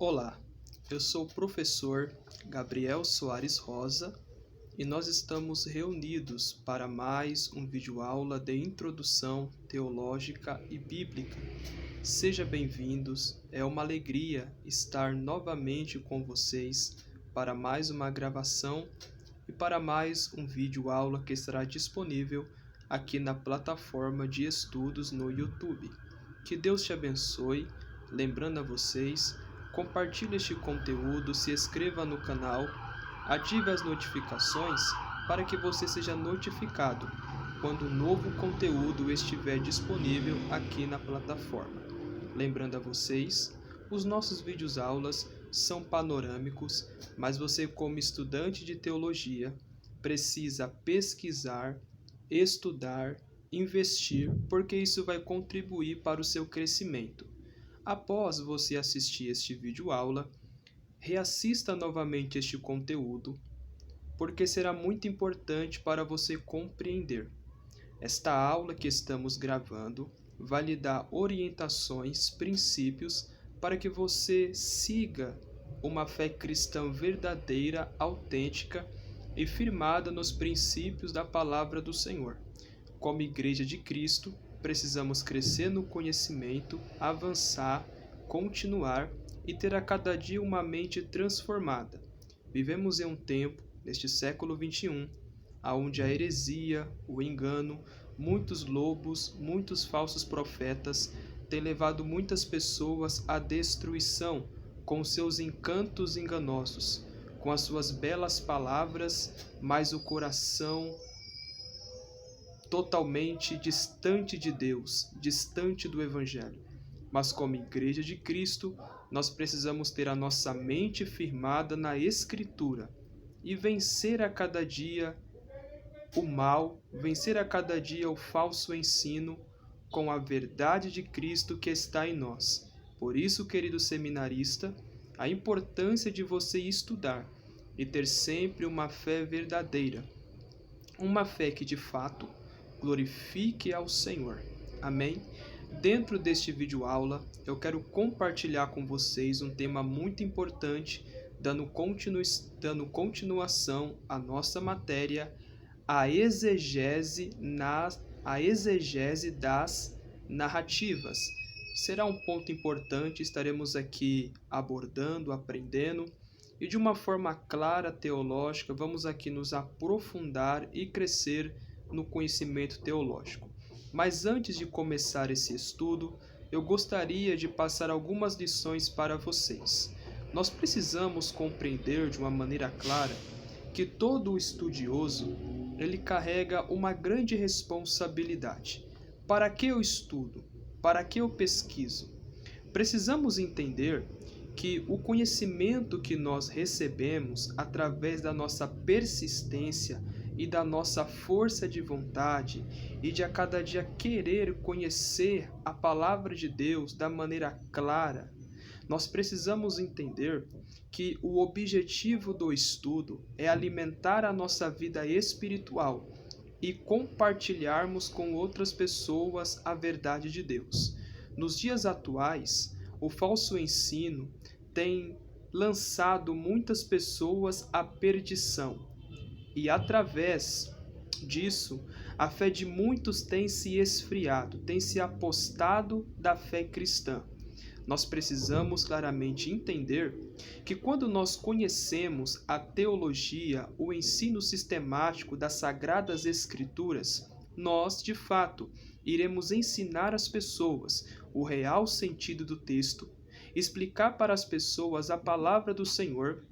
Olá, eu sou o professor Gabriel Soares Rosa e nós estamos reunidos para mais um videoaula de introdução teológica e bíblica. Sejam bem-vindos, é uma alegria estar novamente com vocês para mais uma gravação e para mais um videoaula que estará disponível aqui na plataforma de estudos no YouTube. Que Deus te abençoe, lembrando a vocês, compartilhe este conteúdo, se inscreva no canal, ative as notificações para que você seja notificado quando um novo conteúdo estiver disponível aqui na plataforma. Lembrando a vocês, os nossos vídeos aulas são panorâmicos, mas você como estudante de teologia precisa pesquisar, estudar, investir, porque isso vai contribuir para o seu crescimento. Após você assistir este vídeo aula, reassista novamente este conteúdo, porque será muito importante para você compreender. Esta aula que estamos gravando vai lhe dar orientações, princípios, para que você siga uma fé cristã verdadeira, autêntica e firmada nos princípios da palavra do Senhor. Como Igreja de Cristo, precisamos crescer no conhecimento, avançar, continuar e ter a cada dia uma mente transformada. Vivemos em um tempo, neste século XXI, onde a heresia, o engano, muitos lobos, muitos falsos profetas têm levado muitas pessoas à destruição com seus encantos enganosos, com as suas belas palavras, mas o coração totalmente distante de Deus, distante do Evangelho. Mas como Igreja de Cristo, nós precisamos ter a nossa mente firmada na Escritura e vencer a cada dia o mal, vencer a cada dia o falso ensino com a verdade de Cristo que está em nós. Por isso, querido seminarista, a importância de você estudar e ter sempre uma fé verdadeira, uma fé que de fato glorifique ao Senhor. Amém? Dentro deste vídeo aula, eu quero compartilhar com vocês um tema muito importante, dando continuação à nossa matéria, a exegese das narrativas. Será um ponto importante, estaremos aqui abordando, aprendendo, e de uma forma clara, teológica, vamos aqui nos aprofundar e crescer no conhecimento teológico. Mas antes de começar esse estudo, eu gostaria de passar algumas lições para vocês. Nós precisamos compreender de uma maneira clara que todo estudioso, ele carrega uma grande responsabilidade. Para que eu estudo? Para que eu pesquiso? Precisamos entender que o conhecimento que nós recebemos através da nossa persistência e da nossa força de vontade e de a cada dia querer conhecer a palavra de Deus da maneira clara, nós precisamos entender que o objetivo do estudo é alimentar a nossa vida espiritual e compartilharmos com outras pessoas a verdade de Deus. Nos dias atuais, o falso ensino tem lançado muitas pessoas à perdição. E através disso, a fé de muitos tem se esfriado, tem se apostado da fé cristã. Nós precisamos claramente entender que quando nós conhecemos a teologia, o ensino sistemático das Sagradas Escrituras, nós, de fato, iremos ensinar às pessoas o real sentido do texto, explicar para as pessoas a palavra do Senhor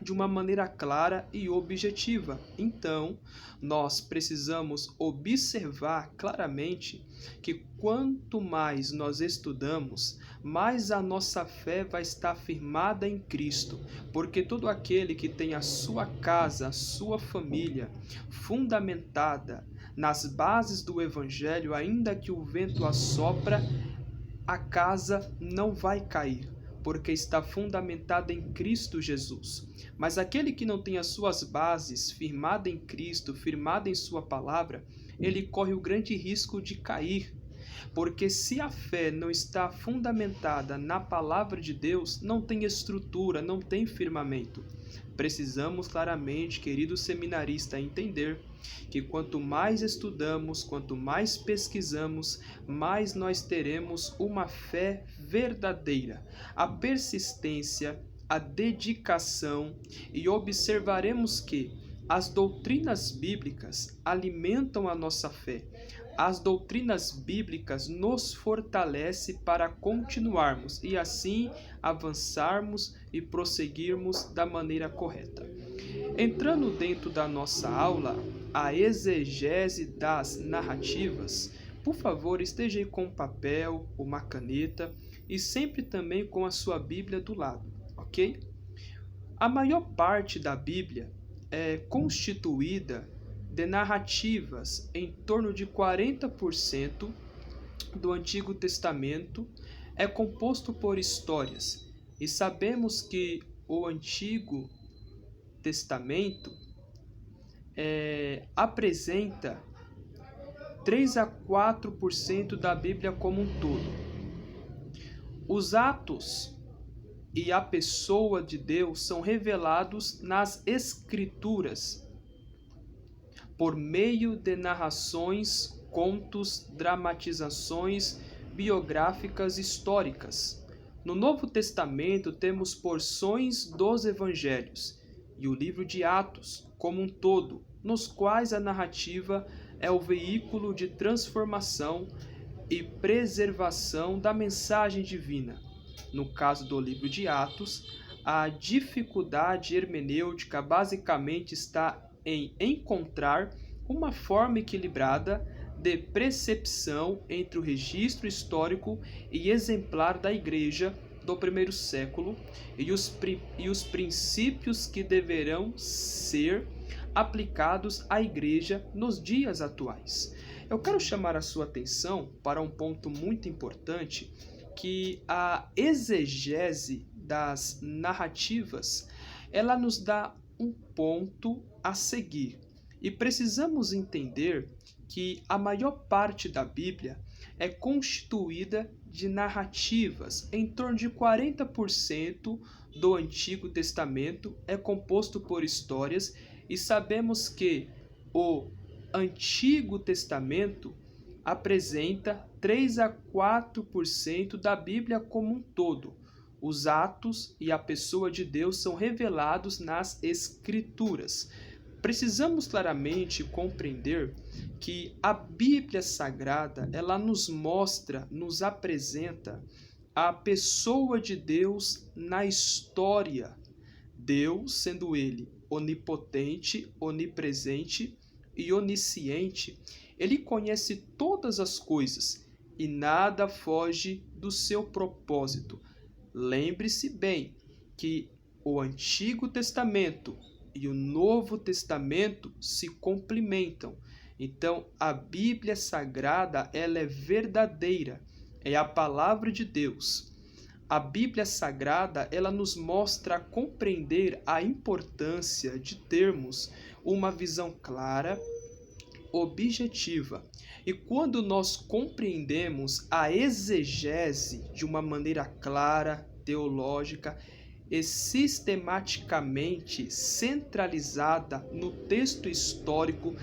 de uma maneira clara e objetiva. Então, nós precisamos observar claramente que quanto mais nós estudamos, mais a nossa fé vai estar firmada em Cristo, porque todo aquele que tem a sua casa, a sua família fundamentada nas bases do Evangelho, ainda que o vento assopra, a casa não vai cair, porque está fundamentada em Cristo Jesus. Mas aquele que não tem as suas bases firmadas em Cristo, firmada em sua palavra, ele corre o grande risco de cair. Porque se a fé não está fundamentada na palavra de Deus, não tem estrutura, não tem firmamento. Precisamos claramente, querido seminarista, entender que quanto mais estudamos, quanto mais pesquisamos, mais nós teremos uma fé verdadeira. A persistência, a dedicação, e observaremos que as doutrinas bíblicas alimentam a nossa fé. As doutrinas bíblicas nos fortalecem para continuarmos e assim avançarmos e prosseguirmos da maneira correta. Entrando dentro da nossa aula, a exegese das narrativas, por favor, esteja aí com um papel, uma caneta e sempre também com a sua Bíblia do lado, ok? A maior parte da Bíblia é constituída de narrativas. Em torno de 40% do Antigo Testamento é composto por histórias. E sabemos que o Antigo Testamento apresenta 3 a 4% da Bíblia como um todo. Os atos e a pessoa de Deus são revelados nas Escrituras, por meio de narrações, contos, dramatizações biográficas históricas. No Novo Testamento temos porções dos Evangelhos e o livro de Atos como um todo, nos quais a narrativa é o veículo de transformação e preservação da mensagem divina. No caso do livro de Atos, a dificuldade hermenêutica basicamente está em encontrar uma forma equilibrada de percepção entre o registro histórico e exemplar da Igreja do primeiro século e os princípios que deverão ser aplicados à Igreja nos dias atuais. Eu quero chamar a sua atenção para um ponto muito importante, que a exegese das narrativas, ela nos dá um ponto a seguir. E precisamos entender que a maior parte da Bíblia é constituída de narrativas. Em torno de 40% do Antigo Testamento é composto por histórias, e sabemos que o Antigo Testamento apresenta 3 a 4% da Bíblia como um todo. Os atos e a pessoa de Deus são revelados nas Escrituras. Precisamos claramente compreender que a Bíblia Sagrada, ela nos mostra, nos apresenta a pessoa de Deus na história. Deus, sendo Ele onipotente, onipresente e onisciente, Ele conhece todas as coisas e nada foge do seu propósito. Lembre-se bem que o Antigo Testamento e o Novo Testamento se complementam. Então, a Bíblia Sagrada, ela é verdadeira, é a palavra de Deus. A Bíblia Sagrada, ela nos mostra a compreender a importância de termos uma visão clara, objetiva. E quando nós compreendemos a exegese de uma maneira clara, teológica e sistematicamente centralizada no texto histórico,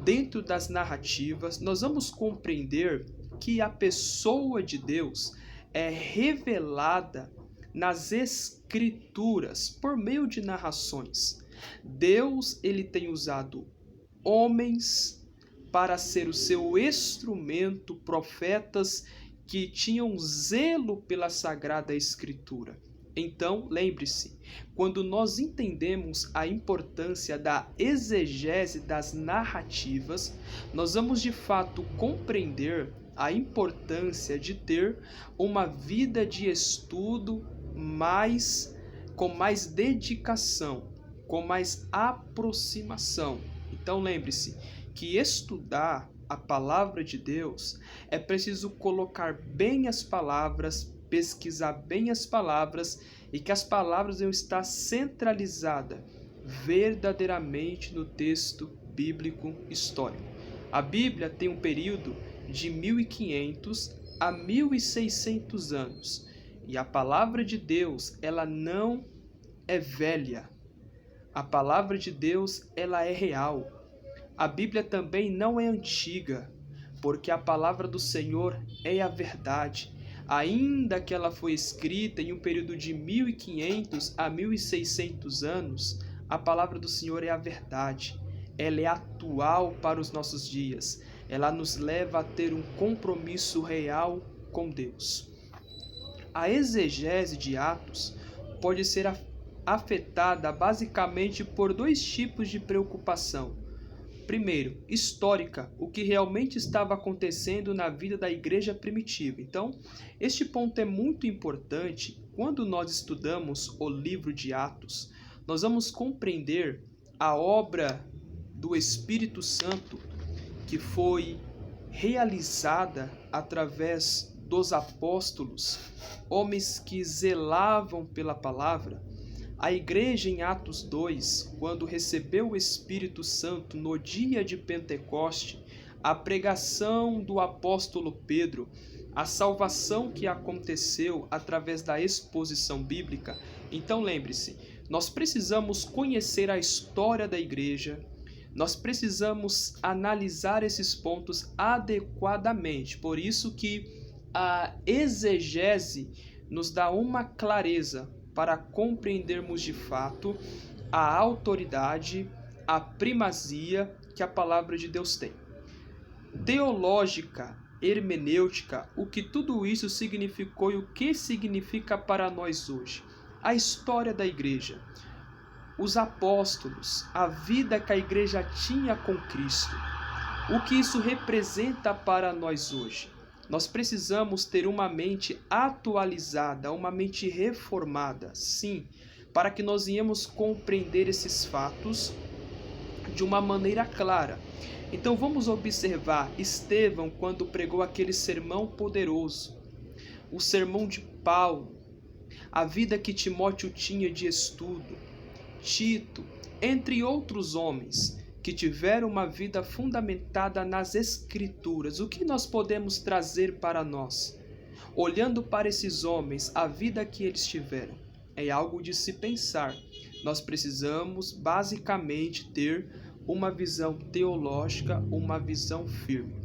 dentro das narrativas, nós vamos compreender que a pessoa de Deus é revelada nas Escrituras por meio de narrações. Deus, ele tem usado homens para ser o seu instrumento, profetas que tinham zelo pela Sagrada Escritura. Então, lembre-se, quando nós entendemos a importância da exegese das narrativas, nós vamos de fato compreender a importância de ter uma vida de estudo com mais dedicação, com mais aproximação. Então, lembre-se que estudar a palavra de Deus é preciso colocar bem as palavras, pesquisar bem as palavras e que as palavras devem estar centralizadas verdadeiramente no texto bíblico histórico. A Bíblia tem um período de 1500 a 1600 anos. E a palavra de Deus, ela não é velha. A palavra de Deus, ela é real. A Bíblia também não é antiga, porque a palavra do Senhor é a verdade. Ainda que ela foi escrita em um período de 1500 a 1600 anos, a palavra do Senhor é a verdade. Ela é atual para os nossos dias. Ela nos leva a ter um compromisso real com Deus. A exegese de Atos pode ser afetada basicamente por dois tipos de preocupação. Primeiro, histórica, o que realmente estava acontecendo na vida da igreja primitiva. Então, este ponto é muito importante. Quando nós estudamos o livro de Atos, nós vamos compreender a obra do Espírito Santo que foi realizada através dos apóstolos, homens que zelavam pela palavra. A igreja em Atos 2, quando recebeu o Espírito Santo no dia de Pentecoste, a pregação do apóstolo Pedro, a salvação que aconteceu através da exposição bíblica. Então lembre-se, nós precisamos conhecer a história da igreja, nós precisamos analisar esses pontos adequadamente. Por isso que a exegese nos dá uma clareza para compreendermos de fato a autoridade, a primazia que a palavra de Deus tem. Teológica, hermenêutica, o que tudo isso significou e o que significa para nós hoje. A história da igreja, os apóstolos, a vida que a igreja tinha com Cristo, o que isso representa para nós hoje. Nós precisamos ter uma mente atualizada, uma mente reformada, sim, para que nós venhamos compreender esses fatos de uma maneira clara. Então vamos observar Estevão quando pregou aquele sermão poderoso, o sermão de Paulo, a vida que Timóteo tinha de estudo, Tito, entre outros homens que tiveram uma vida fundamentada nas Escrituras. O que nós podemos trazer para nós? Olhando para esses homens, a vida que eles tiveram, é algo de se pensar. Nós precisamos, basicamente, ter uma visão teológica, uma visão firme.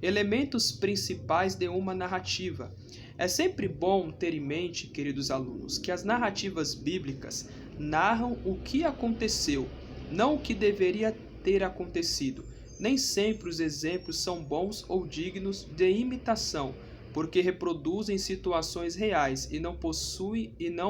Elementos principais de uma narrativa. É sempre bom ter em mente, queridos alunos, que as narrativas bíblicas narram o que aconteceu, não o que deveria ter acontecido. Nem sempre os exemplos são bons ou dignos de imitação, porque reproduzem situações reais e não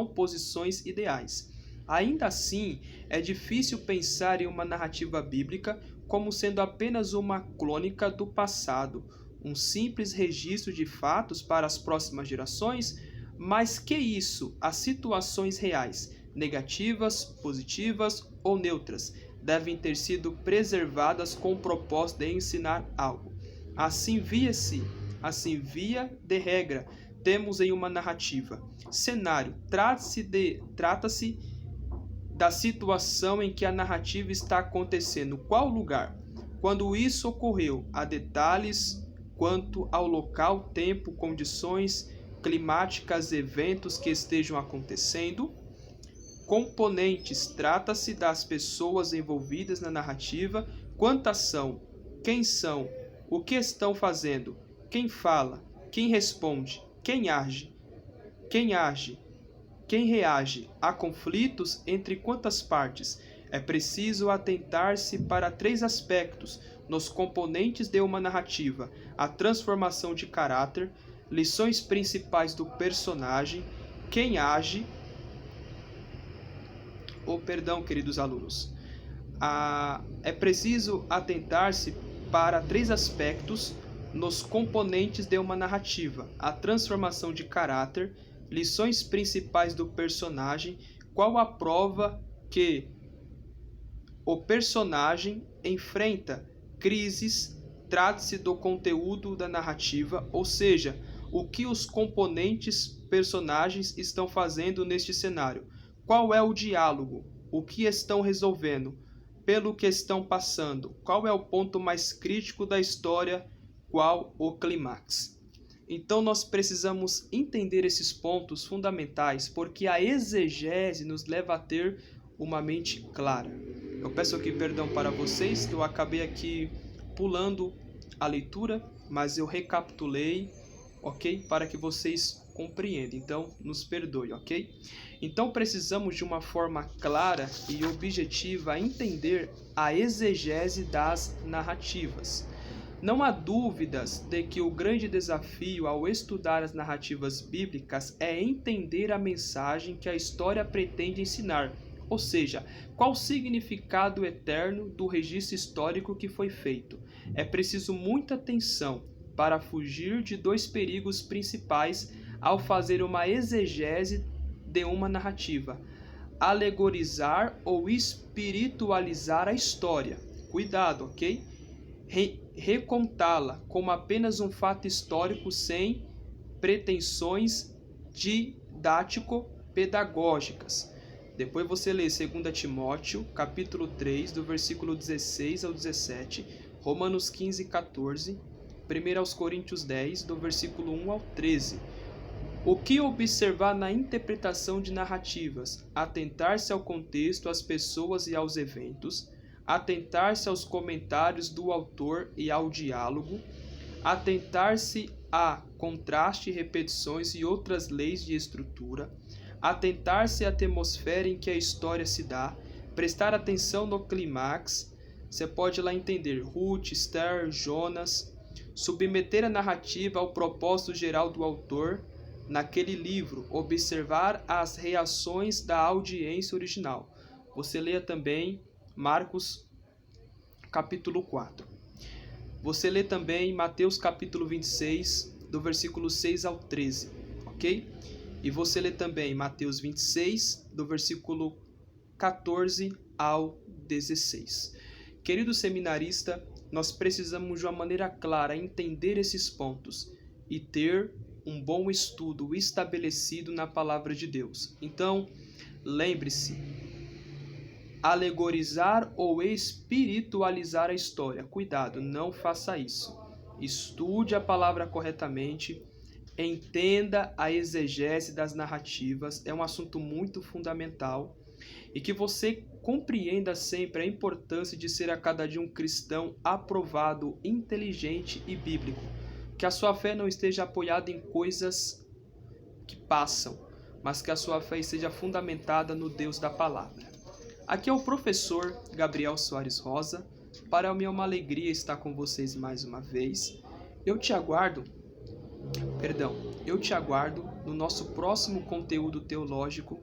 posições ideais. Ainda assim, é difícil pensar em uma narrativa bíblica como sendo apenas uma crônica do passado, um simples registro de fatos para as próximas gerações, mas que isso, as situações reais, negativas, positivas ou neutras, devem ter sido preservadas com o propósito de ensinar algo. Assim via de regra, temos em uma narrativa. Cenário, trata-se da situação em que a narrativa está acontecendo. Qual lugar? Quando isso ocorreu, há detalhes quanto ao local, tempo, condições climáticas, eventos que estejam acontecendo. Componentes, trata-se das pessoas envolvidas na narrativa, quantas são, quem são, o que estão fazendo, quem fala, quem responde, quem age, quem reage a conflitos entre quantas partes. É preciso atentar-se para 3 aspectos nos componentes de uma narrativa: a transformação de caráter, lições principais do personagem, quem age. Queridos alunos, é preciso atentar-se para 3 aspectos nos componentes de uma narrativa: a transformação de caráter, lições principais do personagem, qual a prova que o personagem enfrenta crises, trata-se do conteúdo da narrativa, ou seja, o que os componentes personagens estão fazendo neste cenário. Qual é o diálogo? O que estão resolvendo? Pelo que estão passando? Qual é o ponto mais crítico da história? qual o clímax. Então nós precisamos entender esses pontos fundamentais, porque a exegese nos leva a ter uma mente clara. Eu peço aqui perdão para vocês, que eu acabei aqui pulando a leitura, mas eu recapitulei, ok? Para que vocês compreendam, então nos perdoe, ok? Então precisamos de uma forma clara e objetiva entender a exegese das narrativas. Não há dúvidas de que o grande desafio ao estudar as narrativas bíblicas é entender a mensagem que a história pretende ensinar, ou seja, qual o significado eterno do registro histórico que foi feito. É preciso muita atenção para fugir de dois perigos principais ao fazer uma exegese de uma narrativa: alegorizar ou espiritualizar a história. Cuidado, ok? Recontá-la como apenas um fato histórico sem pretensões didático-pedagógicas. Depois você lê 2 Timóteo, capítulo 3, do versículo 16 ao 17, Romanos 15, 14, 1 Coríntios 10, do versículo 1 ao 13. O que observar na interpretação de narrativas? Atentar-se ao contexto, às pessoas e aos eventos, atentar-se aos comentários do autor e ao diálogo, atentar-se a contraste, repetições e outras leis de estrutura, atentar-se à atmosfera em que a história se dá, prestar atenção no clímax. Você pode lá entender Ruth, Esther, Jonas, submeter a narrativa ao propósito geral do autor naquele livro, observar as reações da audiência original. Você leia também Marcos capítulo 4. Você lê também Mateus capítulo 26, do versículo 6 ao 13, ok? E você lê também Mateus 26, do versículo 14 ao 16. Querido seminarista, nós precisamos de uma maneira clara entender esses pontos e ter um bom estudo estabelecido na palavra de Deus. Então, lembre-se, alegorizar ou espiritualizar a história. Cuidado, não faça isso. Estude a palavra corretamente, entenda a exegese das narrativas, é um assunto muito fundamental, e que você compreenda sempre a importância de ser a cada dia um cristão aprovado, inteligente e bíblico. Que a sua fé não esteja apoiada em coisas que passam, mas que a sua fé esteja fundamentada no Deus da palavra. Aqui é o professor Gabriel Soares Rosa. Para mim é uma alegria estar com vocês mais uma vez. Eu te aguardo no nosso próximo conteúdo teológico.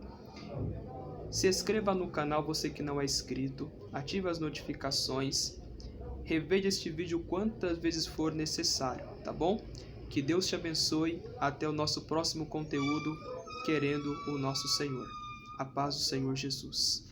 Se inscreva no canal, você que não é inscrito, ative as notificações, reveja este vídeo quantas vezes for necessário, tá bom? Que Deus te abençoe, até o nosso próximo conteúdo, querendo o nosso Senhor. A paz do Senhor Jesus.